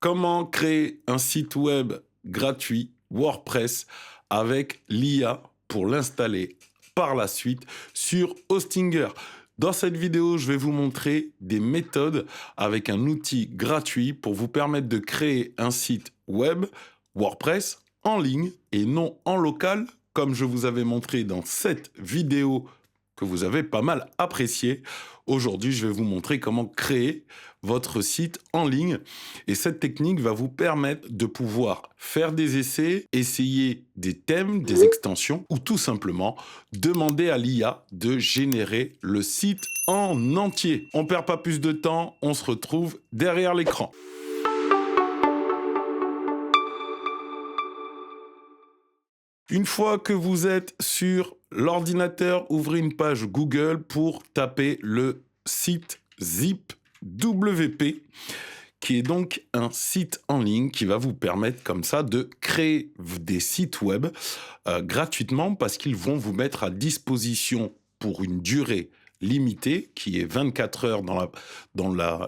Comment créer un site web gratuit WordPress avec l'IA pour l'installer par la suite sur Hostinger. Dans cette vidéo, je vais vous montrer des méthodes avec un outil gratuit pour vous permettre de créer un site web WordPress en ligne et non en local, comme je vous avais montré dans cette vidéo que vous avez pas mal apprécié. Aujourd'hui, je vais vous montrer comment créer votre site en ligne. Et cette technique va vous permettre de pouvoir faire des essais, essayer des thèmes, des extensions ou tout simplement demander à l'IA de générer le site en entier. On perd pas plus de temps, on se retrouve derrière l'écran. Une fois que vous êtes sur l'ordinateur, ouvrez une page Google pour taper le site ZipWP, qui est donc un site en ligne qui va vous permettre comme ça de créer des sites web gratuitement parce qu'ils vont vous mettre à disposition pour une durée limitée, qui est 24 heures dans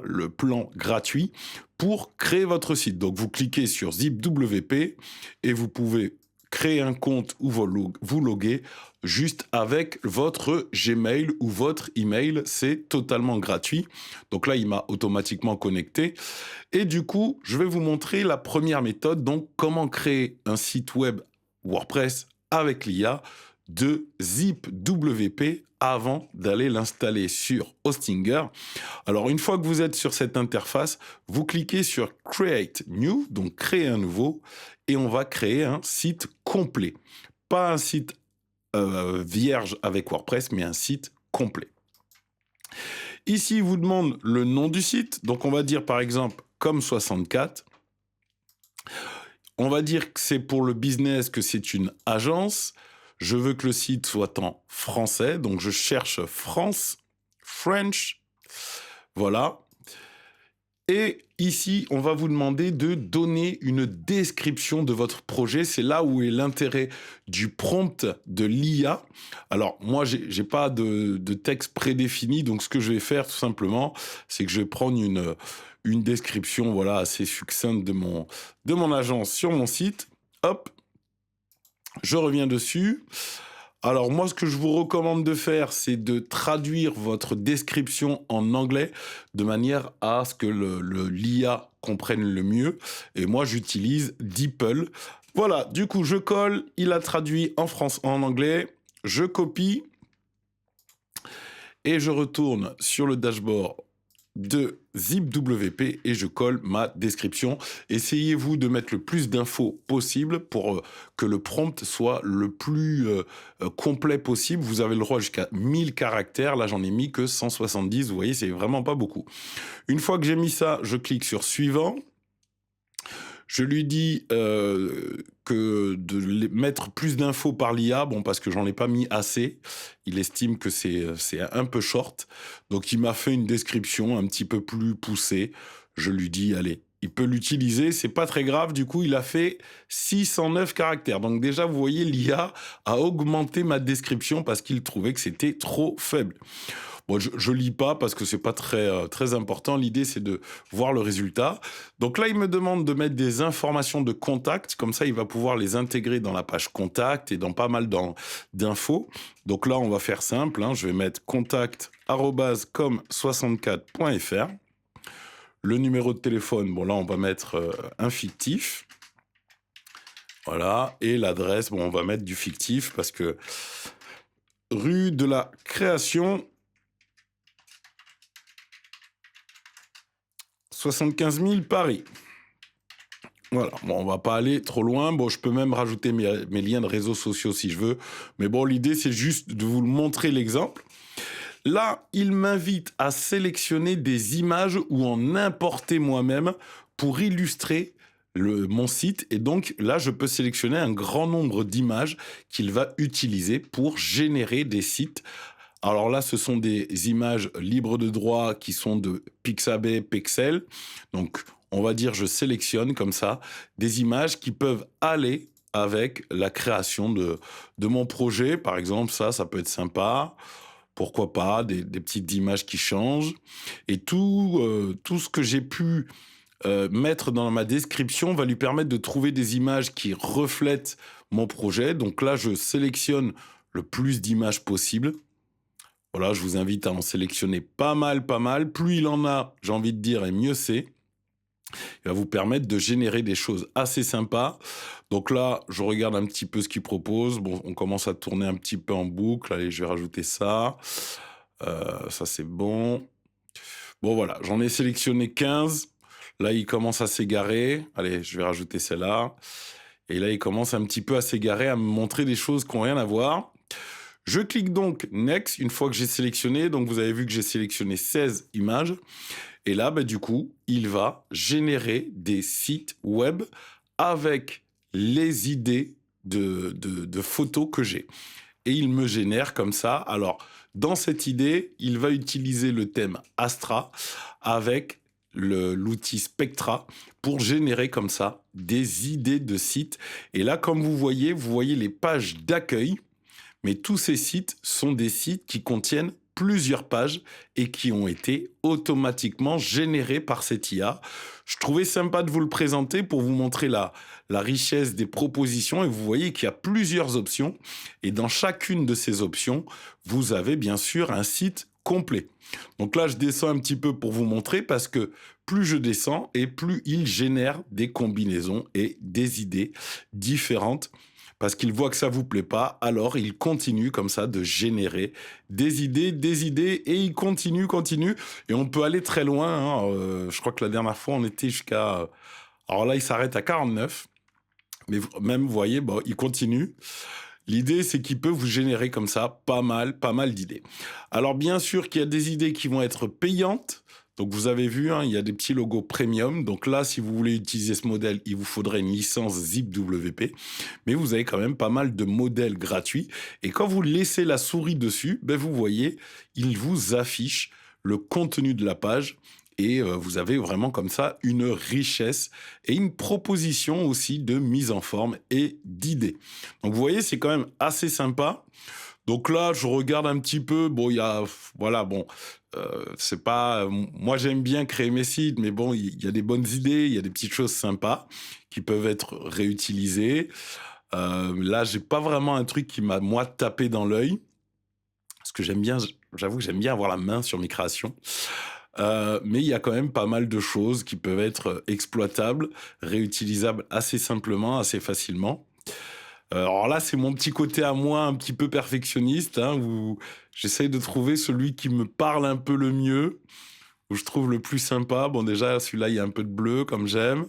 le plan gratuit, pour créer votre site. Donc vous cliquez sur ZipWP et vous pouvez créer un compte ou vous loguer juste avec votre Gmail ou votre email. C'est totalement gratuit. Donc là, il m'a automatiquement connecté. Et du coup, je vais vous montrer la première méthode. Donc, comment créer un site web WordPress avec l'IA de ZipWP avant d'aller l'installer sur Hostinger. Alors, une fois que vous êtes sur cette interface, vous cliquez sur Create New, donc créer un nouveau, et on va créer un site complet. Pas un site vierge avec WordPress, mais un site complet. Ici, il vous demande le nom du site. Donc, on va dire par exemple comme64. On va dire que c'est pour le business, que c'est une agence. Je veux que le site soit en français, donc je cherche France, French, voilà. Et ici, on va vous demander de donner une description de votre projet. C'est là où est l'intérêt du prompt de l'IA. Alors, moi, j'ai pas de texte prédéfini, donc ce que je vais faire, tout simplement, c'est que je vais prendre une description, voilà, assez succincte de mon agence sur mon site. Hop, je reviens dessus. Alors moi, ce que je vous recommande de faire, c'est de traduire votre description en anglais de manière à ce que l'IA comprenne le mieux. Et moi, j'utilise DeepL. Voilà, du coup, je colle, il a traduit en anglais, je copie et je retourne sur le dashboard de ZipWP et je colle ma description. Essayez-vous de mettre le plus d'infos possible pour que le prompt soit le plus complet possible. Vous avez le droit jusqu'à 1000 caractères. Là, j'en ai mis que 170. Vous voyez, c'est vraiment pas beaucoup. Une fois que j'ai mis ça, je clique sur suivant. Je lui dis que de mettre plus d'infos par l'IA, bon, parce que j'en ai pas mis assez. Il estime que c'est un peu short. Donc, il m'a fait une description un petit peu plus poussée. Je lui dis, allez, il peut l'utiliser, c'est pas très grave. Du coup, il a fait 609 caractères. Donc déjà, vous voyez, l'IA a augmenté ma description parce qu'il trouvait que c'était trop faible. Bon, je lis pas parce que c'est pas très important. L'idée, c'est de voir le résultat. Donc là, il me demande de mettre des informations de contact. Comme ça, il va pouvoir les intégrer dans la page contact et dans pas mal d'infos. Donc là, on va faire simple, hein. Je vais mettre contact@com64.fr. Le numéro de téléphone, bon là, on va mettre un fictif. Voilà. Et l'adresse, bon, on va mettre du fictif parce que rue de la Création, 75 000 Paris. Voilà, bon, on va pas aller trop loin. Bon, je peux même rajouter mes liens de réseaux sociaux si je veux. Mais bon, l'idée, c'est juste de vous montrer l'exemple. Là, il m'invite à sélectionner des images ou en importer moi-même pour illustrer mon site. Et donc, là, je peux sélectionner un grand nombre d'images qu'il va utiliser pour générer des sites. Alors là, ce sont des images libres de droit qui sont de Pixabay, Pexel. Donc, on va dire, je sélectionne comme ça des images qui peuvent aller avec la création de mon projet. Par exemple, ça peut être sympa. Pourquoi pas, des petites images qui changent. Et tout ce que j'ai pu mettre dans ma description va lui permettre de trouver des images qui reflètent mon projet. Donc là, je sélectionne le plus d'images possible. Voilà, je vous invite à en sélectionner pas mal, pas mal. Plus il en a, j'ai envie de dire, et mieux c'est. Il va vous permettre de générer des choses assez sympas. Donc là, je regarde un petit peu ce qu'il propose. Bon, on commence à tourner un petit peu en boucle. Allez, je vais rajouter ça. Ça, c'est bon. Bon, voilà, j'en ai sélectionné 15. Là, il commence à s'égarer. Allez, je vais rajouter celle-là. Et là, il commence un petit peu à s'égarer, à me montrer des choses qui n'ont rien à voir. Je clique donc Next une fois que j'ai sélectionné. Donc, vous avez vu que j'ai sélectionné 16 images. Et là, bah, du coup, il va générer des sites web avec les idées de photos que j'ai. Et il me génère comme ça. Alors, dans cette idée, il va utiliser le thème Astra avec l'outil Spectra pour générer comme ça des idées de sites. Et là, comme vous voyez les pages d'accueil. Mais tous ces sites sont des sites qui contiennent plusieurs pages et qui ont été automatiquement générés par cette IA. Je trouvais sympa de vous le présenter pour vous montrer la richesse des propositions et vous voyez qu'il y a plusieurs options et dans chacune de ces options, vous avez bien sûr un site complet. Donc là, je descends un petit peu pour vous montrer parce que plus je descends et plus il génère des combinaisons et des idées différentes parce qu'il voit que ça vous plaît pas, alors il continue comme ça de générer des idées, et il continue. Et on peut aller très loin. Je crois que la dernière fois, on était jusqu'à... Alors là, il s'arrête à 49. Mais même, vous voyez, bon, il continue. L'idée, c'est qu'il peut vous générer comme ça pas mal d'idées. Alors bien sûr qu'il y a des idées qui vont être payantes. Donc vous avez vu, il y a des petits logos premium. Donc là, si vous voulez utiliser ce modèle, il vous faudrait une licence ZipWP. Mais vous avez quand même pas mal de modèles gratuits. Et quand vous laissez la souris dessus, vous voyez, il vous affiche le contenu de la page. Et vous avez vraiment comme ça une richesse et une proposition aussi de mise en forme et d'idées. Donc vous voyez, c'est quand même assez sympa. Donc là, je regarde un petit peu. Bon, il y a, voilà, bon, c'est pas. Moi, j'aime bien créer mes sites, mais bon, il y a des bonnes idées, il y a des petites choses sympas qui peuvent être réutilisées. Là, j'ai pas vraiment un truc qui m'a moi tapé dans l'œil, parce que j'avoue que j'aime bien avoir la main sur mes créations. Mais il y a quand même pas mal de choses qui peuvent être exploitables, réutilisables assez simplement, assez facilement. Alors là, c'est mon petit côté à moi, un petit peu perfectionniste, où j'essaye de trouver celui qui me parle un peu le mieux, où je trouve le plus sympa. Bon, déjà, celui-là, il y a un peu de bleu, comme j'aime.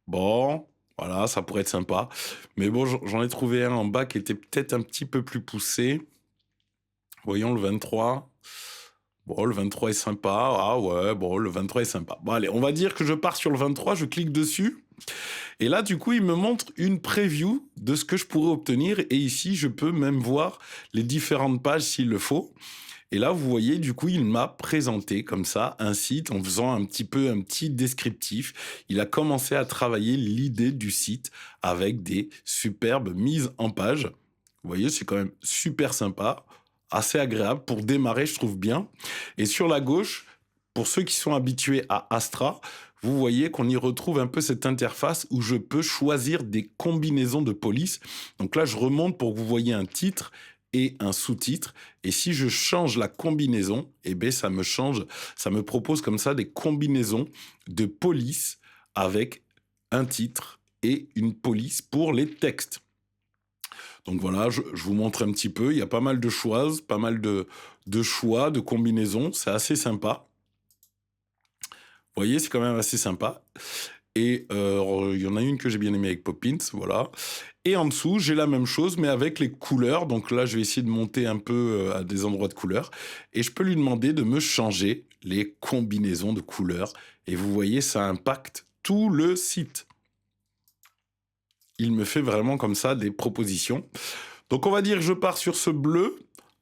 Bon, voilà, ça pourrait être sympa. Mais bon, j'en ai trouvé un en bas qui était peut-être un petit peu plus poussé. Voyons le 23. Bon, le 23 est sympa. Ah ouais, bon, le 23 est sympa. Bon, allez, on va dire que je pars sur le 23, je clique dessus. Et là, du coup, il me montre une preview de ce que je pourrais obtenir. Et ici, je peux même voir les différentes pages s'il le faut. Et là, vous voyez, du coup, il m'a présenté comme ça un site en faisant un petit descriptif. Il a commencé à travailler l'idée du site avec des superbes mises en page. Vous voyez, c'est quand même super sympa, assez agréable pour démarrer, je trouve bien. Et sur la gauche, pour ceux qui sont habitués à Astra, vous voyez qu'on y retrouve un peu cette interface où je peux choisir des combinaisons de police. Donc là, je remonte pour que vous voyez un titre et un sous-titre. Et si je change la combinaison, ça me propose comme ça des combinaisons de police avec un titre et une police pour les textes. Donc voilà, je vous montre un petit peu. Il y a pas mal de choix, de combinaisons. C'est assez sympa. Vous voyez, c'est quand même assez sympa. Et il y en a une que j'ai bien aimée avec Poppins, voilà. Et en dessous, j'ai la même chose, mais avec les couleurs. Donc là, je vais essayer de monter un peu à des endroits de couleurs. Et je peux lui demander de me changer les combinaisons de couleurs. Et vous voyez, ça impacte tout le site. Il me fait vraiment comme ça des propositions. Donc on va dire que je pars sur ce bleu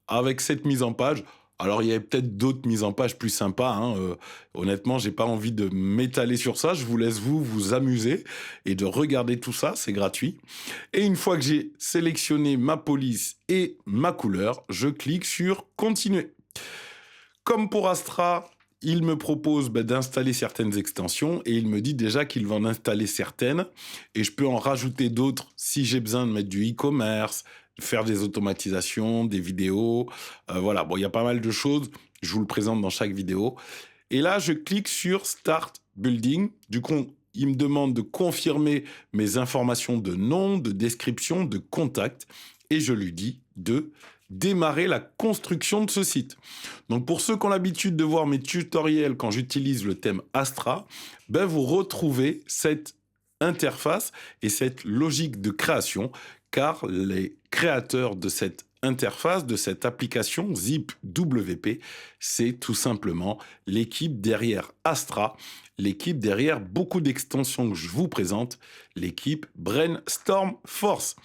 avec cette mise en page. Alors, il y avait peut-être d'autres mises en page plus sympas. Honnêtement, j'ai pas envie de m'étaler sur ça. Je vous laisse vous amuser et de regarder tout ça. C'est gratuit. Et une fois que j'ai sélectionné ma police et ma couleur, je clique sur « Continuer ». Comme pour Astra, il me propose d'installer certaines extensions et il me dit déjà qu'il va en installer certaines et je peux en rajouter d'autres si j'ai besoin de mettre du e-commerce, faire des automatisations, des vidéos. Voilà, bon, il y a pas mal de choses. Je vous le présente dans chaque vidéo. Et là, je clique sur Start Building. Du coup, il me demande de confirmer mes informations de nom, de description, de contact. Et je lui dis de démarrer la construction de ce site. Donc, pour ceux qui ont l'habitude de voir mes tutoriels quand j'utilise le thème Astra, vous retrouvez cette interface et cette logique de création, car les créateurs de cette interface, de cette application Zip WP, c'est tout simplement l'équipe derrière Astra, l'équipe derrière beaucoup d'extensions que je vous présente, l'équipe Brainstorm Force.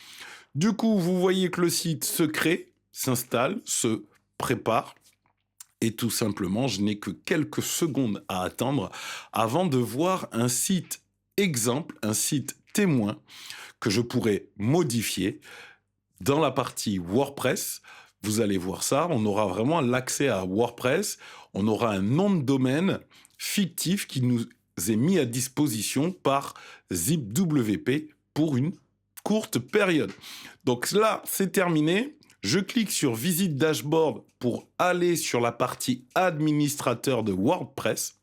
Du coup, vous voyez que le site se crée, s'installe, se prépare. Et tout simplement, je n'ai que quelques secondes à attendre avant de voir un site exemple, un site témoin que je pourrais modifier dans la partie WordPress. Vous allez voir ça, on aura vraiment l'accès à WordPress, on aura un nom de domaine fictif qui nous est mis à disposition par ZipWP pour une courte période. Donc là, c'est terminé. Je clique sur Visite Dashboard pour aller sur la partie administrateur de WordPress.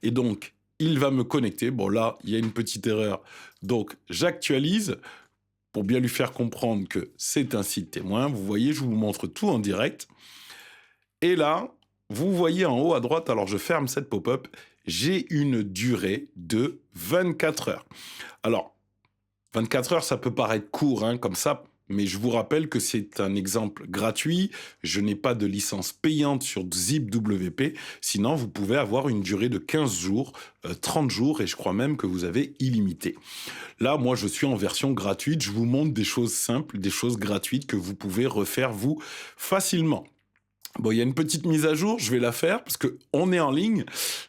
Et donc, il va me connecter. Bon, là, il y a une petite erreur. Donc, j'actualise pour bien lui faire comprendre que c'est un site témoin. Vous voyez, je vous montre tout en direct. Et là, vous voyez en haut à droite, alors je ferme cette pop-up, j'ai une durée de 24 heures. Alors, 24 heures, ça peut paraître court, comme ça, mais je vous rappelle que c'est un exemple gratuit. Je n'ai pas de licence payante sur ZipWP. Sinon, vous pouvez avoir une durée de 15 jours, 30 jours, et je crois même que vous avez illimité. Là, moi, je suis en version gratuite. Je vous montre des choses simples, des choses gratuites que vous pouvez refaire, vous, facilement. Bon, il y a une petite mise à jour, je vais la faire parce qu'on est en ligne.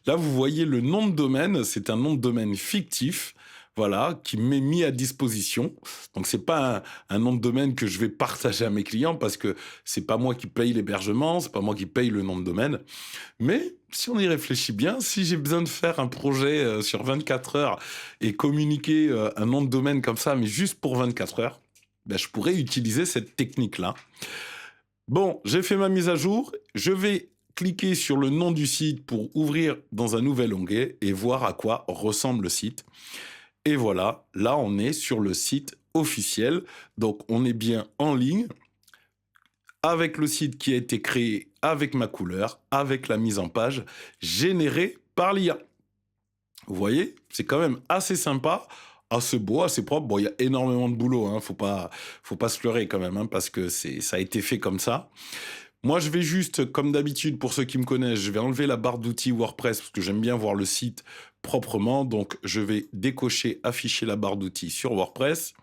Là, vous voyez le nom de domaine, c'est un nom de domaine fictif, voilà, qui m'est mis à disposition. Donc, c'est pas un nom de domaine que je vais partager à mes clients parce que c'est pas moi qui paye l'hébergement, c'est pas moi qui paye le nom de domaine. Mais si on y réfléchit bien, si j'ai besoin de faire un projet sur 24 heures et communiquer un nom de domaine comme ça, mais juste pour 24 heures, je pourrais utiliser cette technique-là. Bon, j'ai fait ma mise à jour. Je vais cliquer sur le nom du site pour ouvrir dans un nouvel onglet et voir à quoi ressemble le site. Et voilà, là, on est sur le site officiel. Donc, on est bien en ligne avec le site qui a été créé avec ma couleur, avec la mise en page générée par l'IA. Vous voyez, c'est quand même assez sympa, assez beau, assez propre. Bon, il y a énormément de boulot, faut pas se leurrer quand même, parce que ça a été fait comme ça. Moi, je vais juste, comme d'habitude, pour ceux qui me connaissent, je vais enlever la barre d'outils WordPress parce que j'aime bien voir le site proprement. Donc, je vais décocher, afficher la barre d'outils sur WordPress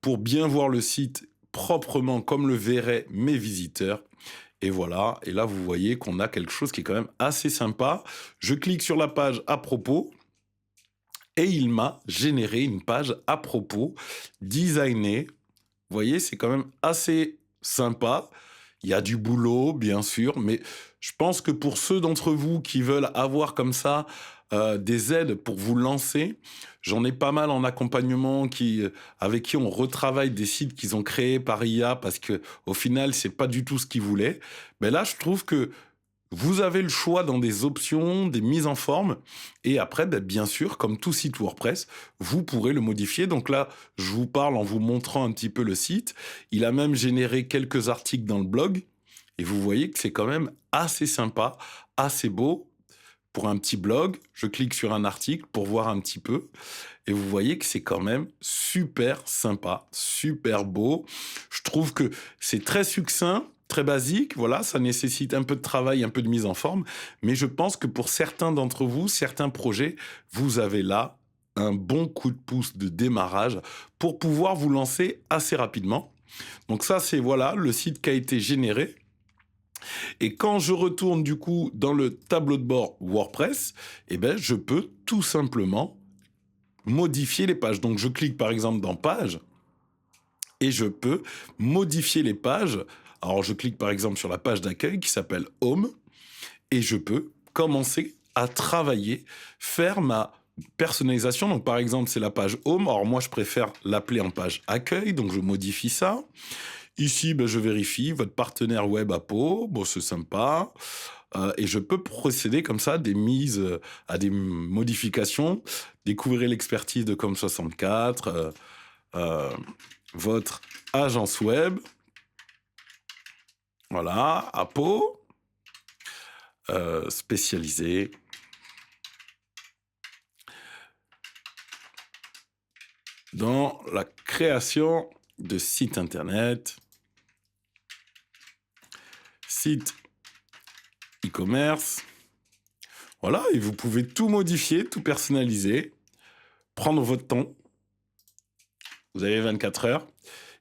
pour bien voir le site proprement comme le verraient mes visiteurs. Et voilà, et là, vous voyez qu'on a quelque chose qui est quand même assez sympa. Je clique sur la page à propos et il m'a généré une page à propos designée. Vous voyez, c'est quand même assez sympa. Il y a du boulot, bien sûr, mais je pense que pour ceux d'entre vous qui veulent avoir comme ça des aides pour vous lancer, j'en ai pas mal en accompagnement avec qui on retravaille des sites qu'ils ont créés par IA parce que au final, c'est pas du tout ce qu'ils voulaient. Mais là, je trouve que vous avez le choix dans des options, des mises en forme. Et après, bien sûr, comme tout site WordPress, vous pourrez le modifier. Donc là, je vous parle en vous montrant un petit peu le site. Il a même généré quelques articles dans le blog. Et vous voyez que c'est quand même assez sympa, assez beau. Pour un petit blog, je clique sur un article pour voir un petit peu. Et vous voyez que c'est quand même super sympa, super beau. Je trouve que c'est très succinct, très basique. Voilà, ça nécessite un peu de travail, un peu de mise en forme. Mais je pense que pour certains d'entre vous, certains projets, vous avez là un bon coup de pouce de démarrage pour pouvoir vous lancer assez rapidement. Donc ça, c'est voilà le site qui a été généré. Et quand je retourne du coup dans le tableau de bord WordPress, je peux tout simplement modifier les pages. Donc je clique par exemple dans Pages et je peux modifier les pages. Alors je clique par exemple sur la page d'accueil qui s'appelle Home et je peux commencer à travailler, faire ma personnalisation. Donc, par exemple, c'est la page Home. Alors, moi, je préfère l'appeler en page Accueil, donc je modifie ça. Ici, je vérifie votre partenaire web à Pau. Bon, c'est sympa. Et je peux procéder comme ça des mises à des modifications. Découvrez l'expertise de Com64, votre agence web. Voilà, à Pau, spécialisée. Dans la création de sites internet, sites e-commerce. Voilà, et vous pouvez tout modifier, tout personnaliser, prendre votre temps. Vous avez 24 heures.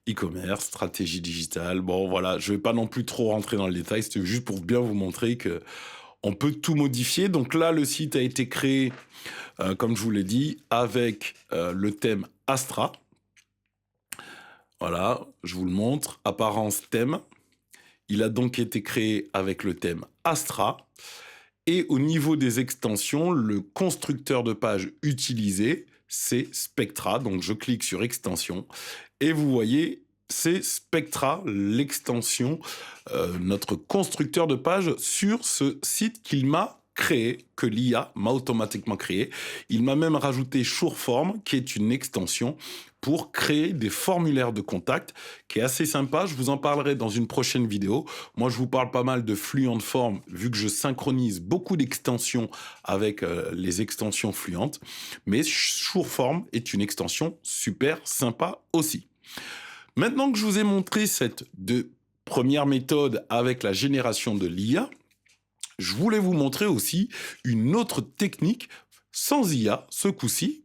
E-commerce, stratégie digitale. Bon, voilà, je ne vais pas non plus trop rentrer dans le détail, c'était juste pour bien vous montrer que on peut tout modifier. Donc là, le site a été créé, comme je vous l'ai dit, avec le thème Astra. Voilà, je vous le montre. Apparence thème. Il a donc été créé avec le thème Astra. Et au niveau des extensions, le constructeur de page utilisé, c'est Spectra. Donc je clique sur extension et vous voyez, c'est Spectra, l'extension, notre constructeur de page sur ce site qu'il m'a créé, que l'IA m'a automatiquement créé. Il m'a même rajouté Sureform, qui est une extension pour créer des formulaires de contact, qui est assez sympa. Je vous en parlerai dans une prochaine vidéo. Moi, je vous parle pas mal de Fluent Form, vu que je synchronise beaucoup d'extensions avec les extensions Fluent. Mais Sureform est une extension super sympa aussi. Maintenant que je vous ai montré cette première méthode avec la génération de l'IA, je voulais vous montrer aussi une autre technique sans IA, ce coup-ci,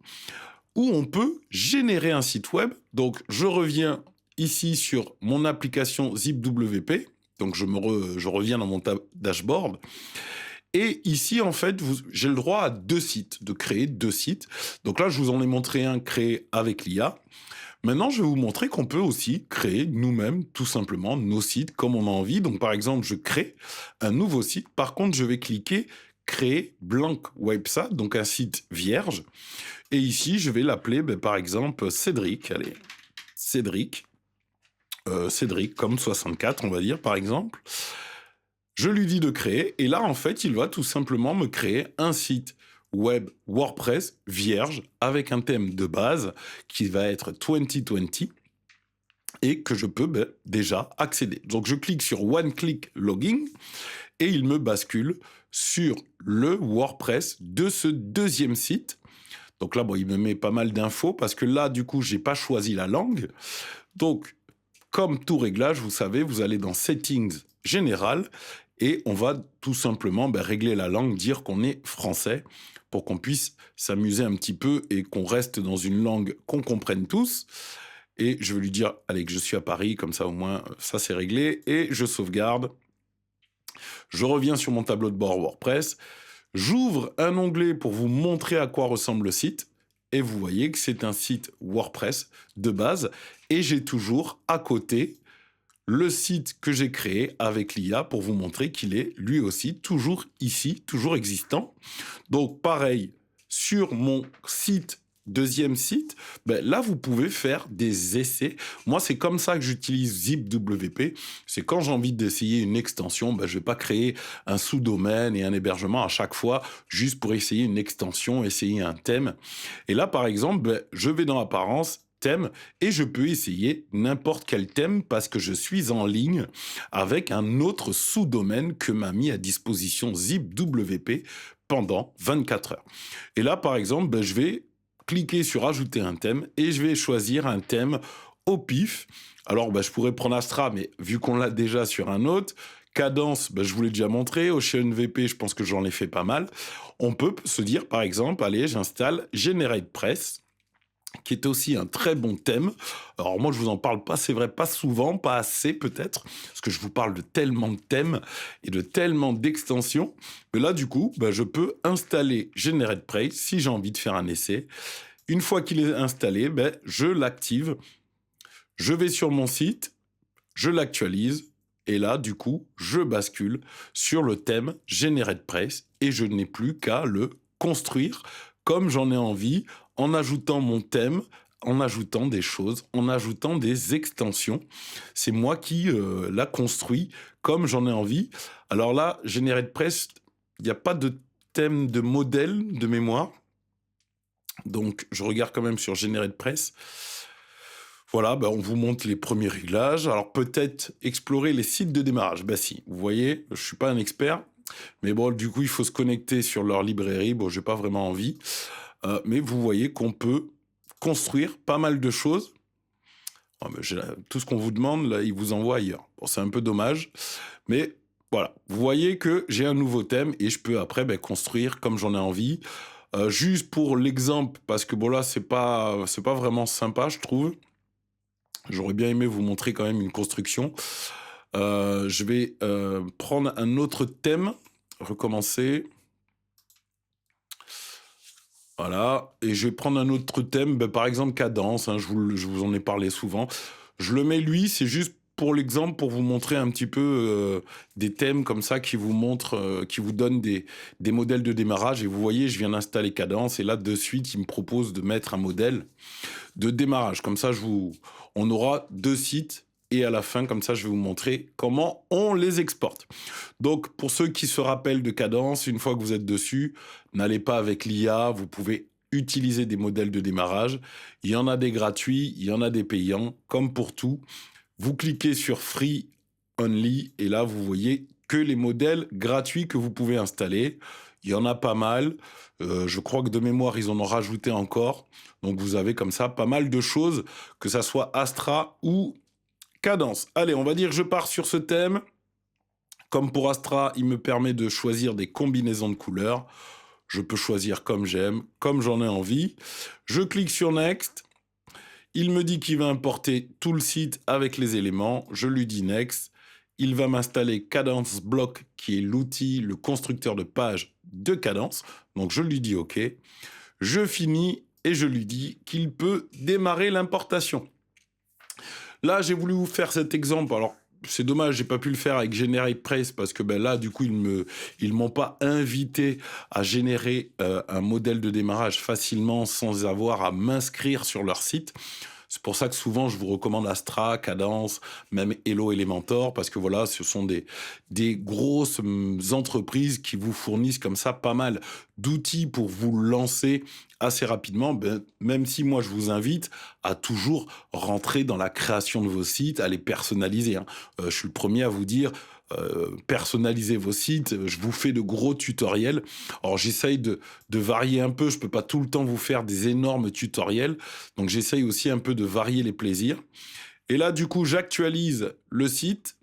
où on peut générer un site web. Donc, je reviens ici sur mon application ZipWP. Donc, je reviens dans mon dashboard. Et ici, en fait, j'ai le droit à 2 sites, de créer 2 sites. Donc là, je vous en ai montré un créé avec l'IA. Maintenant, je vais vous montrer qu'on peut aussi créer nous-mêmes, tout simplement, nos sites comme on a envie. Donc, par exemple, je crée un nouveau site. Par contre, je vais cliquer « Créer blank website », donc un site vierge. Et ici, je vais l'appeler, par exemple, Cédric. Allez, Cédric. Cédric, comme 64, on va dire, par exemple. Je lui dis de créer. Et là, en fait, il va tout simplement me créer un site web WordPress vierge avec un thème de base qui va être 2020 et que je peux déjà accéder. Donc, je clique sur One Click Login et il me bascule sur le WordPress de ce deuxième site. Donc là, il me met pas mal d'infos parce que là, du coup, j'ai pas choisi la langue. Donc, comme tout réglage, vous savez, vous allez dans Settings Général et on va tout simplement régler la langue, dire qu'on est français pour qu'on puisse s'amuser un petit peu et qu'on reste dans une langue qu'on comprenne tous. Et je vais lui dire, allez, que je suis à Paris, comme ça au moins, ça c'est réglé. Et je sauvegarde. Je reviens sur mon tableau de bord WordPress. J'ouvre un onglet pour vous montrer à quoi ressemble le site. Et vous voyez que c'est un site WordPress de base. Et j'ai toujours à côté le site que j'ai créé avec l'IA pour vous montrer qu'il est lui aussi toujours ici, toujours existant. Donc pareil, sur mon site, deuxième site, là vous pouvez faire des essais. Moi c'est comme ça que j'utilise ZipWP. C'est quand j'ai envie d'essayer une extension, je ne vais pas créer un sous-domaine et un hébergement à chaque fois juste pour essayer une extension, essayer un thème. Et là par exemple, je vais dans Apparence, thème, et je peux essayer n'importe quel thème parce que je suis en ligne avec un autre sous-domaine que m'a mis à disposition ZipWP pendant 24 heures. Et là, par exemple, je vais cliquer sur ajouter un thème et je vais choisir un thème au pif. Alors, je pourrais prendre Astra, mais vu qu'on l'a déjà sur un autre, Cadence, je vous l'ai déjà montré. OceanVP, je pense que j'en ai fait pas mal. On peut se dire, par exemple, allez, j'installe GeneratePress, qui est aussi un très bon thème. Alors moi, je vous en parle pas, c'est vrai, pas souvent, pas assez peut-être, parce que je vous parle de tellement de thèmes et de tellement d'extensions. Mais là, du coup, je peux installer GeneratePress si j'ai envie de faire un essai. Une fois qu'il est installé, je l'active. Je vais sur mon site, je l'actualise, Et là, du coup, je bascule sur le thème GeneratePress et je n'ai plus qu'à le construire comme j'en ai envie, en ajoutant mon thème, en ajoutant des choses, en ajoutant des extensions. C'est moi qui la construis comme j'en ai envie. Alors là, GeneratePress, il n'y a pas de thème de modèle de mémoire. Donc, je regarde quand même sur GeneratePress. Voilà, on vous montre les premiers réglages. Alors, peut-être explorer les sites de démarrage. Si, vous voyez, je ne suis pas un expert. Mais bon, du coup, il faut se connecter sur leur librairie. Bon, j'ai pas vraiment envie. Mais vous voyez qu'on peut construire pas mal de choses. Tout ce qu'on vous demande, là, il vous envoie ailleurs. Bon, c'est un peu dommage. Mais voilà, vous voyez que j'ai un nouveau thème et je peux après construire comme j'en ai envie. Juste pour l'exemple, parce que bon là, c'est pas vraiment sympa, je trouve. J'aurais bien aimé vous montrer quand même une construction. Je vais prendre un autre thème, recommencer. Voilà, et je vais prendre un autre thème, par exemple cadence, hein, je vous en ai parlé souvent. Je le mets lui, c'est juste pour l'exemple, pour vous montrer un petit peu des thèmes comme ça qui vous montrent, qui vous donnent des modèles de démarrage. Et vous voyez, je viens d'installer cadence, et là, de suite, il me propose de mettre un modèle de démarrage. Comme ça, on aura 2 sites. Et à la fin, comme ça, je vais vous montrer comment on les exporte. Donc, pour ceux qui se rappellent de Cadence, une fois que vous êtes dessus, n'allez pas avec l'IA, vous pouvez utiliser des modèles de démarrage. Il y en a des gratuits, il y en a des payants, comme pour tout. Vous cliquez sur Free Only, et là, vous voyez que les modèles gratuits que vous pouvez installer. Il y en a pas mal. Je crois que de mémoire, ils en ont rajouté encore. Donc, vous avez comme ça pas mal de choses, que ça soit Astra ou Cadence. Allez, on va dire que je pars sur ce thème. Comme pour Astra, il me permet de choisir des combinaisons de couleurs. Je peux choisir comme j'aime, comme j'en ai envie. Je clique sur Next. Il me dit qu'il va importer tout le site avec les éléments. Je lui dis Next. Il va m'installer Cadence Block, qui est l'outil, le constructeur de page de Cadence. Donc je lui dis OK. Je finis et je lui dis qu'il peut démarrer l'importation. Là, j'ai voulu vous faire cet exemple. Alors, c'est dommage, j'ai pas pu le faire avec GeneratePress parce que là, du coup, ils m'ont pas invité à générer un modèle de démarrage facilement sans avoir à m'inscrire sur leur site. C'est pour ça que souvent, je vous recommande Astra, Cadence, même Hello Elementor, parce que voilà, ce sont des grosses entreprises qui vous fournissent comme ça pas mal d'outils pour vous lancer assez rapidement, même si moi, je vous invite à toujours rentrer dans la création de vos sites, à les personnaliser. Je suis le premier à vous dire, personnalisez vos sites. Je vous fais de gros tutoriels. Alors, j'essaye de varier un peu. Je peux pas tout le temps vous faire des énormes tutoriels. Donc, j'essaye aussi un peu de varier les plaisirs. Et là, du coup, j'actualise le site.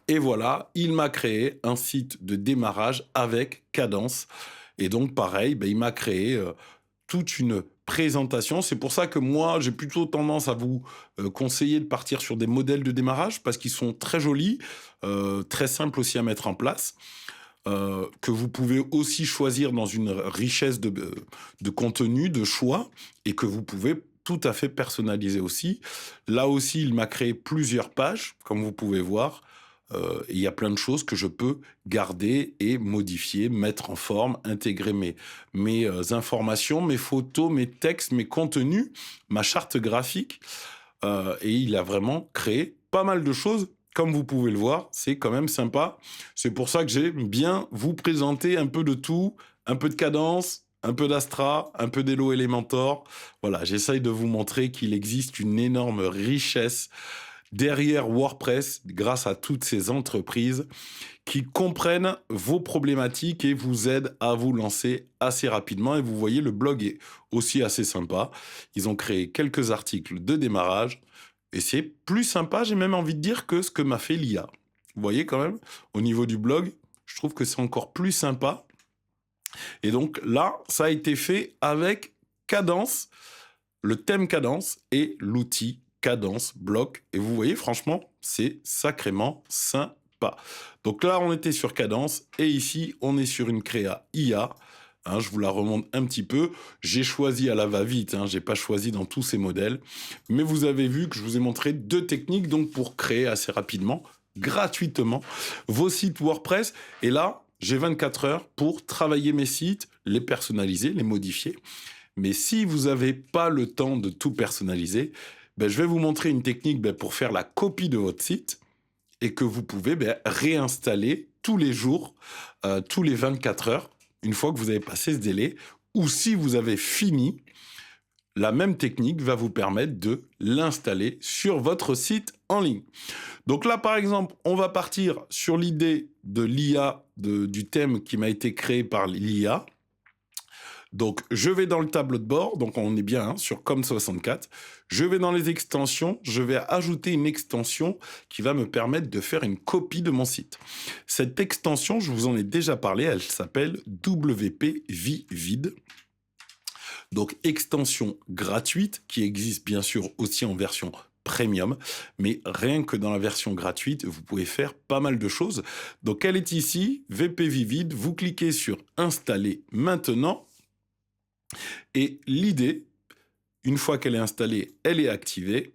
Et voilà, il m'a créé un site de démarrage avec Cadence. Et donc, pareil, il m'a créé toute une présentation. C'est pour ça que moi, j'ai plutôt tendance à vous conseiller de partir sur des modèles de démarrage parce qu'ils sont très jolis, très simples aussi à mettre en place, que vous pouvez aussi choisir dans une richesse de contenu, de choix, et que vous pouvez tout à fait personnaliser aussi. Là aussi, il m'a créé plusieurs pages, comme vous pouvez voir. Il y a plein de choses que je peux garder et modifier, mettre en forme, intégrer mes informations, mes photos, mes textes, mes contenus, ma charte graphique. Et il a vraiment créé pas mal de choses. Comme vous pouvez le voir, c'est quand même sympa. C'est pour ça que j'aime bien vous présenter un peu de tout, un peu de cadence, un peu d'Astra, un peu d'Hello Elementor. Voilà, j'essaye de vous montrer qu'il existe une énorme richesse derrière WordPress, grâce à toutes ces entreprises qui comprennent vos problématiques et vous aident à vous lancer assez rapidement. Et vous voyez, le blog est aussi assez sympa. Ils ont créé quelques articles de démarrage et c'est plus sympa, j'ai même envie de dire, que ce que m'a fait l'IA. Vous voyez quand même, au niveau du blog, je trouve que c'est encore plus sympa. Et donc là, ça a été fait avec Cadence, le thème Cadence et l'outil Cadence Block. Et vous voyez, franchement, c'est sacrément sympa. Donc là, on était sur Cadence et ici, on est sur une créa IA. Je vous la remonte un petit peu. J'ai choisi à la va-vite, j'ai pas choisi dans tous ces modèles. Mais vous avez vu que je vous ai montré 2 techniques donc pour créer assez rapidement gratuitement vos sites WordPress. Et là, j'ai 24 heures pour travailler mes sites, les personnaliser, les modifier. Mais si vous n'avez pas le temps de tout personnaliser, je vais vous montrer une technique pour faire la copie de votre site et que vous pouvez réinstaller tous les jours, tous les 24 heures, une fois que vous avez passé ce délai, ou si vous avez fini, la même technique va vous permettre de l'installer sur votre site en ligne. Donc là, par exemple, on va partir sur l'idée de l'IA, du thème qui m'a été créé par l'IA. Donc, je vais dans le tableau de bord, donc on est bien sur Com64. Je vais dans les extensions, je vais ajouter une extension qui va me permettre de faire une copie de mon site. Cette extension, je vous en ai déjà parlé, elle s'appelle WP Vivid. Donc, extension gratuite qui existe bien sûr aussi en version premium, mais rien que dans la version gratuite, vous pouvez faire pas mal de choses. Donc, elle est ici, WP Vivid, vous cliquez sur Installer maintenant. Et l'idée, une fois qu'elle est installée, elle est activée,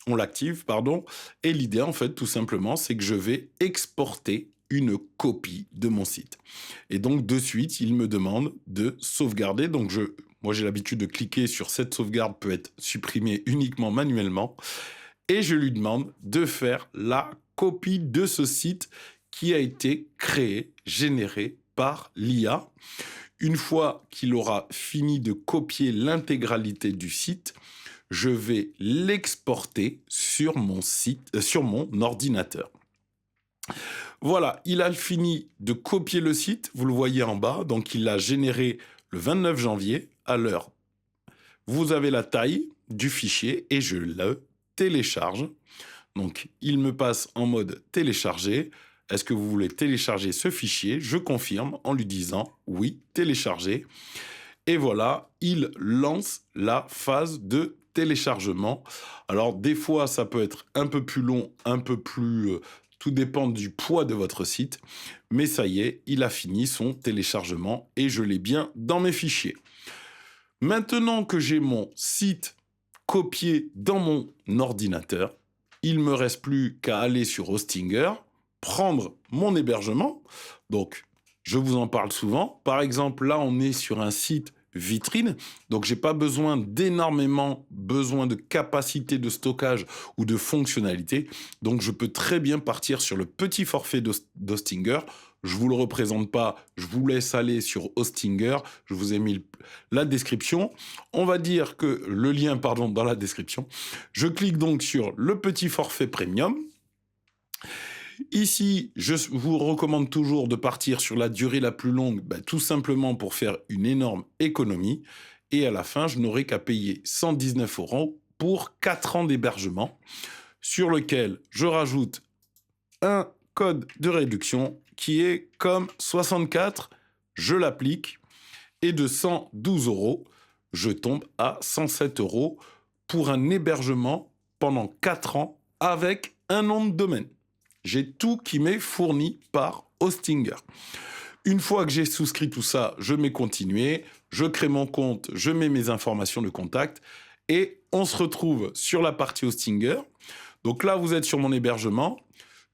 on l'active, pardon, et l'idée, en fait, tout simplement, c'est que je vais exporter une copie de mon site. Et donc, de suite, il me demande de sauvegarder. Donc, moi, j'ai l'habitude de cliquer sur cette sauvegarde, peut être supprimée uniquement manuellement, et je lui demande de faire la copie de ce site qui a été créé, généré par l'IA. Une fois qu'il aura fini de copier l'intégralité du site, je vais l'exporter sur mon site, sur mon ordinateur. Voilà, il a fini de copier le site, vous le voyez en bas, donc il l'a généré le 29 janvier à l'heure. Vous avez la taille du fichier et je le télécharge. Donc, il me passe en mode télécharger. Est-ce que vous voulez télécharger ce fichier? Je confirme en lui disant oui, télécharger. Et voilà, il lance la phase de téléchargement. Alors, des fois, ça peut être un peu plus long, un peu plus... tout dépend du poids de votre site. Mais ça y est, il a fini son téléchargement et je l'ai bien dans mes fichiers. Maintenant que j'ai mon site copié dans mon ordinateur, il ne me reste plus qu'à aller sur Hostinger, prendre mon hébergement. Donc, je vous en parle souvent. Par exemple, là, on est sur un site vitrine. Donc, j'ai pas d'énormément besoin de capacité de stockage ou de fonctionnalité. Donc, je peux très bien partir sur le petit forfait d'Hostinger. Je vous le représente pas. Je vous laisse aller sur Hostinger. Je vous ai mis la description. On va dire que le lien, dans la description. Je clique donc sur le petit forfait premium. Ici, je vous recommande toujours de partir sur la durée la plus longue, tout simplement pour faire une énorme économie. Et à la fin, je n'aurai qu'à payer 119 € pour 4 ans d'hébergement, sur lequel je rajoute un code de réduction qui est comme 64, je l'applique, et de 112 €, je tombe à 107 € pour un hébergement pendant 4 ans avec un nom de domaine. J'ai tout qui m'est fourni par Hostinger. Une fois que j'ai souscrit tout ça, je mets continuer, je crée mon compte, je mets mes informations de contact et on se retrouve sur la partie Hostinger. Donc là, vous êtes sur mon hébergement.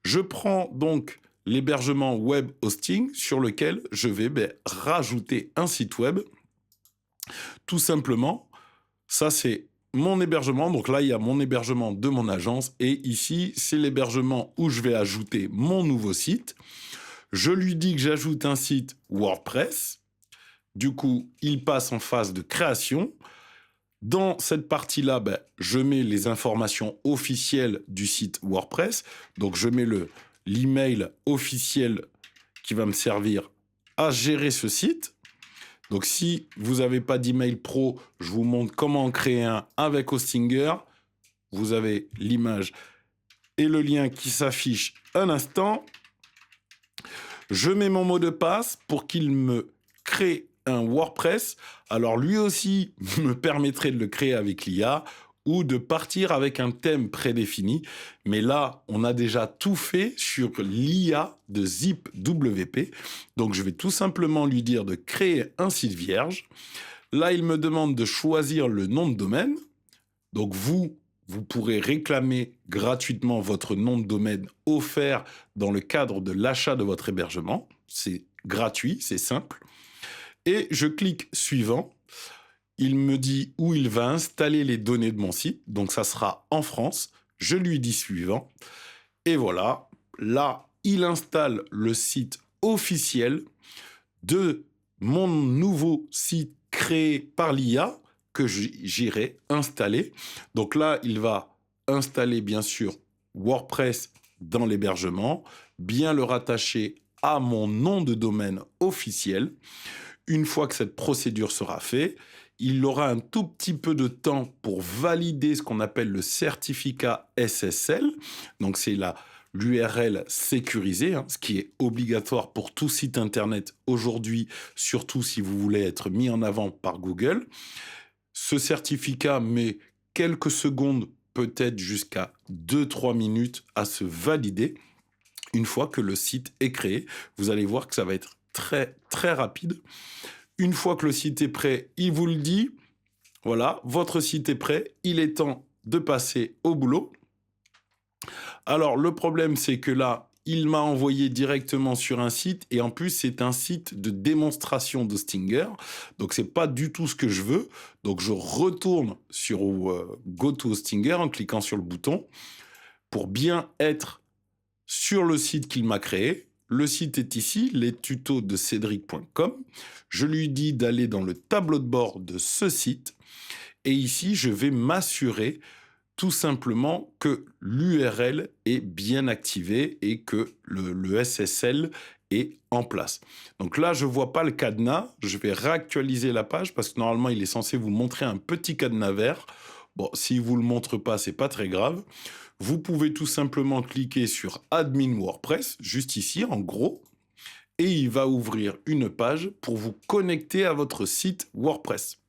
Je prends donc l'hébergement web hosting sur lequel je vais rajouter un site web. Tout simplement, ça c'est mon hébergement. Donc là, il y a mon hébergement de mon agence et ici, c'est l'hébergement où je vais ajouter mon nouveau site. Je lui dis que j'ajoute un site WordPress. Du coup, il passe en phase de création. Dans cette partie-là, je mets les informations officielles du site WordPress. Donc, je mets l'email officiel qui va me servir à gérer ce site. Donc, si vous n'avez pas d'email pro, je vous montre comment en créer un avec Hostinger. Vous avez l'image et le lien qui s'affiche un instant. Je mets mon mot de passe pour qu'il me crée un WordPress. Alors, lui aussi me permettrait de le créer avec l'IA ou de partir avec un thème prédéfini. Mais là, on a déjà tout fait sur l'IA de ZipWP. Donc, je vais tout simplement lui dire de créer un site vierge. Là, il me demande de choisir le nom de domaine. Donc, vous vous pourrez réclamer gratuitement votre nom de domaine offert dans le cadre de l'achat de votre hébergement. C'est gratuit, c'est simple. Et je clique suivant. Il me dit où il va installer les données de mon site. Donc ça sera en France. Je lui dis suivant. Et voilà, là, il installe le site officiel de mon nouveau site créé par l'IA que j'irai installer. Donc là, il va installer bien sûr WordPress dans l'hébergement, bien le rattacher à mon nom de domaine officiel. Une fois que cette procédure sera faite, il aura un tout petit peu de temps pour valider ce qu'on appelle le certificat SSL. Donc c'est l'URL sécurisée, ce qui est obligatoire pour tout site internet aujourd'hui, surtout si vous voulez être mis en avant par Google. Ce certificat met quelques secondes, peut-être jusqu'à 2-3 minutes à se valider. Une fois que le site est créé, vous allez voir que ça va être très, très rapide. Une fois que le site est prêt, il vous le dit. Voilà, votre site est prêt. Il est temps de passer au boulot. Alors, le problème, c'est que là, il m'a envoyé directement sur un site et en plus, c'est un site de démonstration de Stinger. Donc, c'est pas du tout ce que je veux. Donc, je retourne sur Go to Stinger en cliquant sur le bouton pour bien être sur le site qu'il m'a créé. Le site est ici, lestutos de cédric.com. Je lui dis d'aller dans le tableau de bord de ce site. Et ici, je vais m'assurer tout simplement que l'URL est bien activée et que le SSL est en place. Donc là, je ne vois pas le cadenas. Je vais réactualiser la page parce que normalement, il est censé vous montrer un petit cadenas vert. Bon, s'il ne vous le montre pas, ce n'est pas très grave. Vous pouvez tout simplement cliquer sur Admin WordPress, juste ici, en gros, et il va ouvrir une page pour vous connecter à votre site WordPress.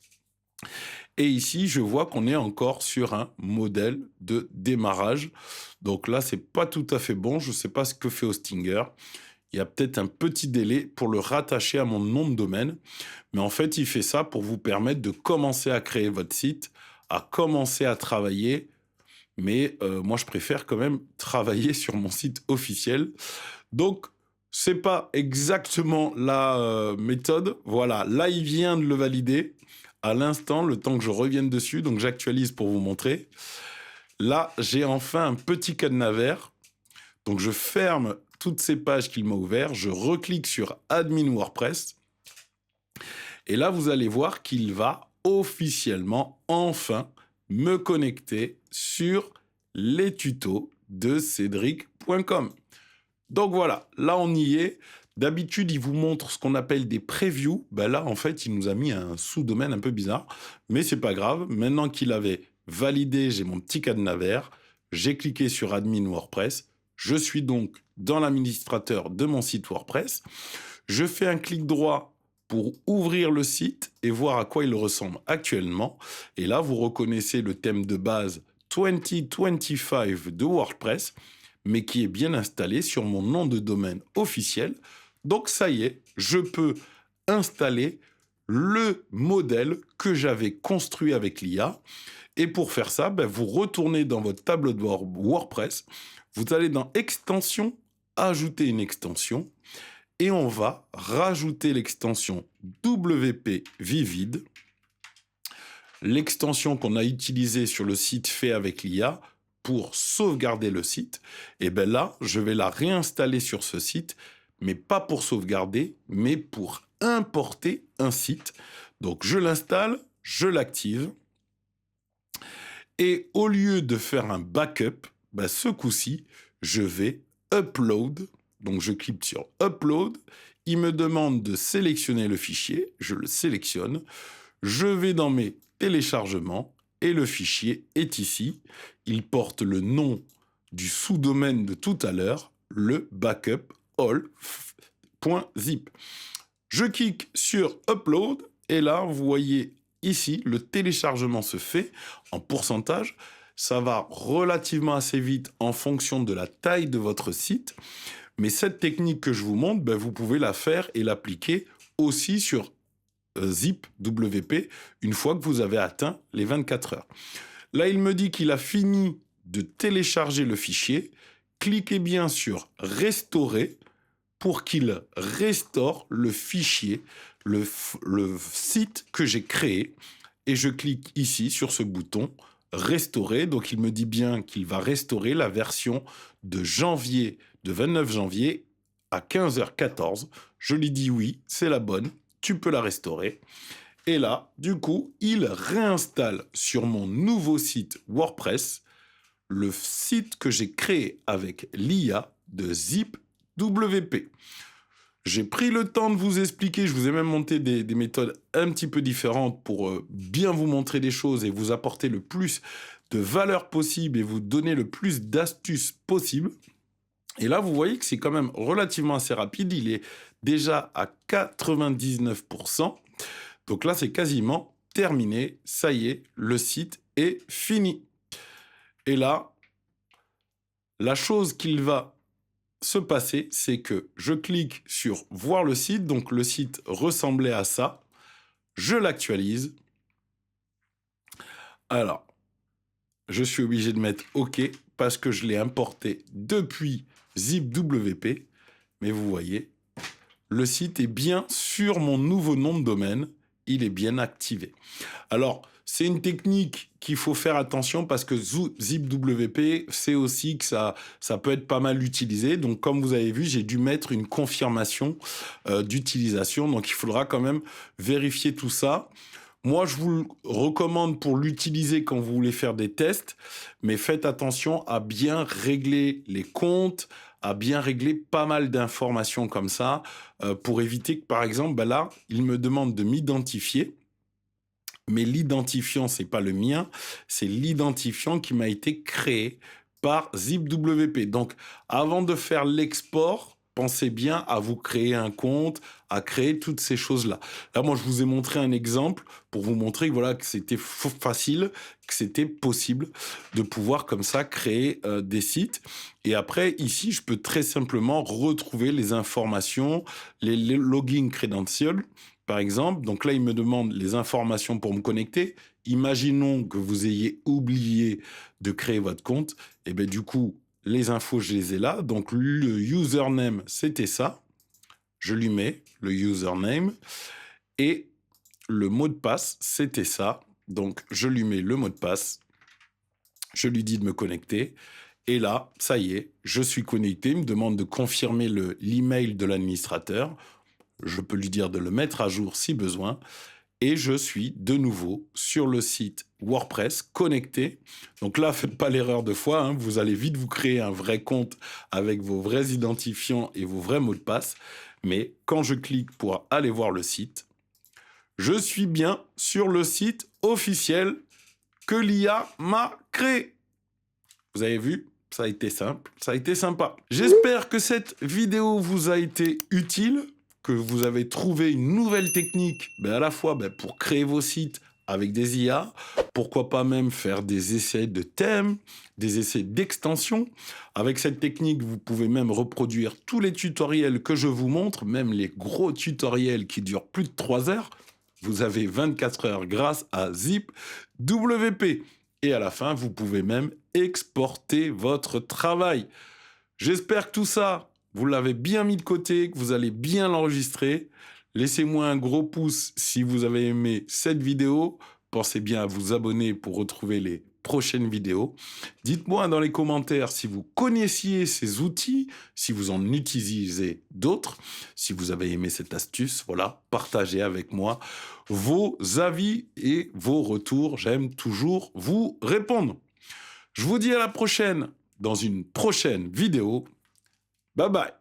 Et ici, je vois qu'on est encore sur un modèle de démarrage. Donc là, c'est pas tout à fait bon. Je ne sais pas ce que fait Hostinger. Il y a peut-être un petit délai pour le rattacher à mon nom de domaine. Mais en fait, il fait ça pour vous permettre de commencer à créer votre site, à commencer à travailler. Mais moi, je préfère quand même travailler sur mon site officiel. Donc, c'est pas exactement la méthode. Voilà, là, il vient de le valider à l'instant, le temps que je revienne dessus. Donc, j'actualise pour vous montrer. Là, j'ai enfin un petit cadenas vert. Donc, je ferme toutes ces pages qu'il m'a ouvertes. Je reclique sur Admin WordPress. Et là, vous allez voir qu'il va officiellement, enfin, me connecter sur les tutos de cédric.com. Donc voilà, là on y est. D'habitude, il vous montre ce qu'on appelle des previews. Ben là, en fait, il nous a mis un sous-domaine un peu bizarre. Mais c'est pas grave. Maintenant qu'il avait validé, j'ai mon petit cadenas vert. J'ai cliqué sur Admin WordPress. Je suis donc dans l'administrateur de mon site WordPress. Je fais un clic droit pour ouvrir le site et voir à quoi il ressemble actuellement. Et là, vous reconnaissez le thème de base 2025 de WordPress, mais qui est bien installé sur mon nom de domaine officiel. Donc ça y est, je peux installer le modèle que j'avais construit avec l'IA. Et pour faire ça, vous retournez dans votre tableau de bord WordPress, vous allez dans Extensions, ajouter une extension, et on va rajouter l'extension WP Vivid, l'extension qu'on a utilisée sur le site fait avec l'IA pour sauvegarder le site. Et bien là, je vais la réinstaller sur ce site, mais pas pour sauvegarder, mais pour importer un site. Donc je l'installe, je l'active, et au lieu de faire un backup, ce coup-ci, je vais upload. Donc, je clique sur Upload. Il me demande de sélectionner le fichier. Je le sélectionne. Je vais dans mes téléchargements et le fichier est ici. Il porte le nom du sous-domaine de tout à l'heure, le backup all.zip. Je clique sur Upload et là, vous voyez ici, le téléchargement se fait en pourcentage. Ça va relativement assez vite en fonction de la taille de votre site. Mais cette technique que je vous montre, vous pouvez la faire et l'appliquer aussi sur Zip WP une fois que vous avez atteint les 24 heures. Là, il me dit qu'il a fini de télécharger le fichier. Cliquez bien sur « Restaurer » pour qu'il restaure le fichier, le site que j'ai créé. Et je clique ici sur ce bouton « Restaurer ». Donc, il me dit bien qu'il va restaurer la version de 29 janvier à 15h14. Je lui dis « Oui, c'est la bonne, tu peux la restaurer ». Et là, du coup, il réinstalle sur mon nouveau site WordPress le site que j'ai créé avec l'IA de ZipWP. J'ai pris le temps de vous expliquer, je vous ai même monté des méthodes un petit peu différentes pour bien vous montrer des choses et vous apporter le plus de valeur possible et vous donner le plus d'astuces possible. Et là, vous voyez que c'est quand même relativement assez rapide. Il est déjà à 99%. Donc là, c'est quasiment terminé. Ça y est, le site est fini. Et là, la chose qu'il va se passer, c'est que je clique sur « Voir le site ». Donc, le site ressemblait à ça. Je l'actualise. Alors, je suis obligé de mettre « OK » parce que je l'ai importé depuis ZipWP. Mais vous voyez, le site est bien sur mon nouveau nom de domaine. Il est bien activé. Alors, c'est une technique qu'il faut faire attention parce que ZipWP, c'est aussi que ça peut être pas mal utilisé. Donc, comme vous avez vu, j'ai dû mettre une confirmation d'utilisation. Donc, il faudra quand même vérifier tout ça. Moi, je vous le recommande pour l'utiliser quand vous voulez faire des tests, mais faites attention à bien régler les comptes, à bien régler pas mal d'informations comme ça, pour éviter que, par exemple, là, il me demande de m'identifier, mais l'identifiant, c'est pas le mien, c'est l'identifiant qui m'a été créé par ZipWP. Donc, avant de faire l'export, pensez bien à vous créer un compte, à créer toutes ces choses-là. Là, moi, je vous ai montré un exemple pour vous montrer que, voilà, que c'était facile, que c'était possible de pouvoir comme ça créer des sites. Et après, ici, je peux très simplement retrouver les informations, les login credentials, par exemple. Donc là, il me demande les informations pour me connecter. Imaginons que vous ayez oublié de créer votre compte. Et bien, du coup, les infos, je les ai là. Donc, le username, c'était ça. Je lui mets le username. Et le mot de passe, c'était ça. Donc, je lui mets le mot de passe. Je lui dis de me connecter. Et là, ça y est, je suis connecté. Il me demande de confirmer l'email de l'administrateur. Je peux lui dire de le mettre à jour si besoin. Et je suis de nouveau sur le site WordPress connecté. Donc là, faites pas l'erreur de fois. Hein. Vous allez vite vous créer un vrai compte avec vos vrais identifiants et vos vrais mots de passe. Mais quand je clique pour aller voir le site, je suis bien sur le site officiel que l'IA m'a créé. Vous avez vu ? Ça a été simple, ça a été sympa. J'espère que cette vidéo vous a été utile, que vous avez trouvé une nouvelle technique, à la fois pour créer vos sites avec des IA, pourquoi pas même faire des essais de thèmes, des essais d'extension. Avec cette technique, vous pouvez même reproduire tous les tutoriels que je vous montre, même les gros tutoriels qui durent plus de 3 heures. Vous avez 24 heures grâce à ZipWP. Et à la fin, vous pouvez même exporter votre travail. J'espère que tout ça, vous l'avez bien mis de côté, que vous allez bien l'enregistrer. Laissez-moi un gros pouce si vous avez aimé cette vidéo. Pensez bien à vous abonner pour retrouver les prochaines vidéos. Dites-moi dans les commentaires si vous connaissiez ces outils, si vous en utilisez d'autres, si vous avez aimé cette astuce. Voilà, partagez avec moi vos avis et vos retours. J'aime toujours vous répondre. Je vous dis à la prochaine dans une prochaine vidéo. Bye bye.